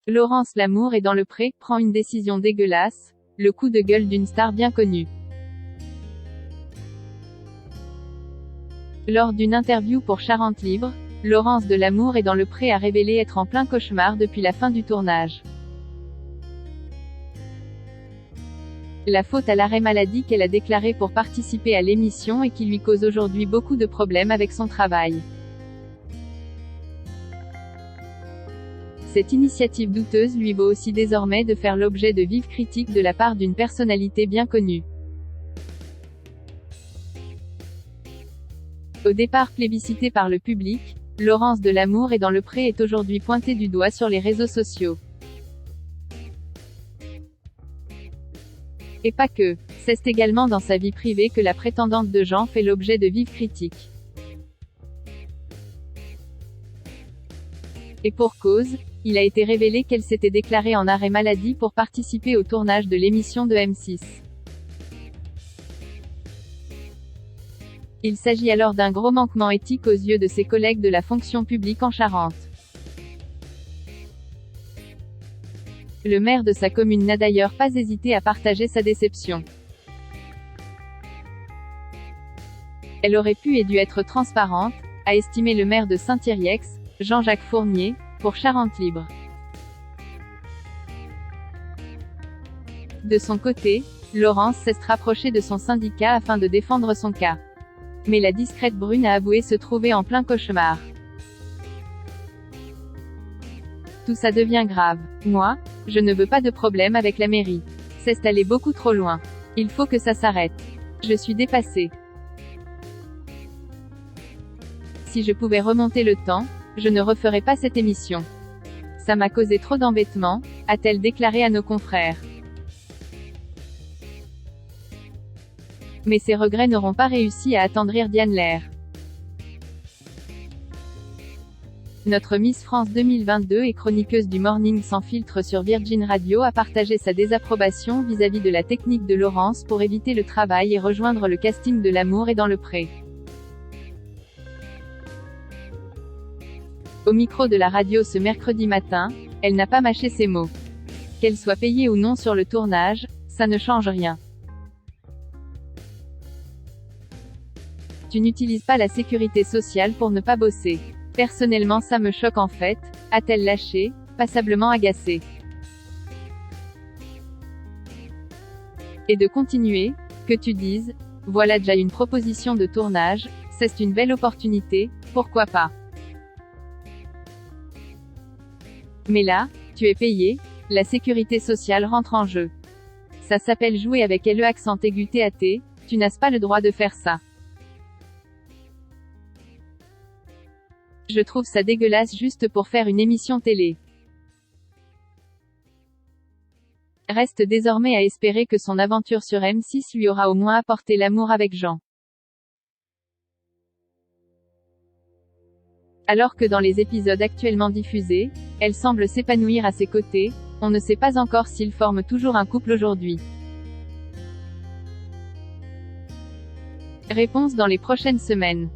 Laurence Lamour est dans le pré, prend une décision dégueulasse, le coup de gueule d'une star bien connue. Lors d'une interview pour Charente Libre, Laurence de Lamour est dans le pré a révélé être en plein cauchemar depuis la fin du tournage. La faute à l'arrêt maladie qu'elle a déclaré pour participer à l'émission et qui lui cause aujourd'hui beaucoup de problèmes avec son travail. Cette initiative douteuse lui vaut aussi désormais de faire l'objet de vives critiques de la part d'une personnalité bien connue. Au départ plébiscitée par le public, Laurence de Lamour est dans le pré est aujourd'hui pointée du doigt sur les réseaux sociaux. Et pas que. C'est également dans sa vie privée que la prétendante de Jean fait l'objet de vives critiques. Et pour cause, il a été révélé qu'elle s'était déclarée en arrêt maladie pour participer au tournage de l'émission de M6. Il s'agit alors d'un gros manquement éthique aux yeux de ses collègues de la fonction publique en Charente. Le maire de sa commune n'a d'ailleurs pas hésité à partager sa déception. Elle aurait pu et dû être transparente, a estimé le maire de Saint-Yrieix, Jean-Jacques Fournier, pour Charente Libre. De son côté, Laurence s'est rapprochée de son syndicat afin de défendre son cas. Mais la discrète brune a avoué se trouver en plein cauchemar. Tout ça devient grave. Moi, je ne veux pas de problème avec la mairie. C'est allé beaucoup trop loin. Il faut que ça s'arrête. Je suis dépassée. Si je pouvais remonter le temps, je ne referais pas cette émission. Ça m'a causé trop d'embêtements, a-t-elle déclaré à nos confrères. Mais ses regrets n'auront pas réussi à attendrir Diane Lair. Notre Miss France 2022 et chroniqueuse du Morning sans filtre sur Virgin Radio a partagé sa désapprobation vis-à-vis de la technique de Laurence pour éviter le travail et rejoindre le casting de Lamour et dans le pré. Au micro de la radio ce mercredi matin, elle n'a pas mâché ses mots. Qu'elle soit payée ou non sur le tournage, ça ne change rien. Tu n'utilises pas la sécurité sociale pour ne pas bosser. Personnellement ça me choque en fait, a-t-elle lâché, passablement agacée. Et de continuer, que tu dises, voilà déjà une proposition de tournage, c'est une belle opportunité, pourquoi pas. Mais là, tu es payé, la sécurité sociale rentre en jeu. Ça s'appelle jouer avec le accent aigu TAT, tu n'as pas le droit de faire ça. Je trouve ça dégueulasse juste pour faire une émission télé. Reste désormais à espérer que son aventure sur M6 lui aura au moins apporté l'amour avec Jean. Alors que dans les épisodes actuellement diffusés, elle semble s'épanouir à ses côtés, on ne sait pas encore s'ils forment toujours un couple aujourd'hui. Réponse dans les prochaines semaines.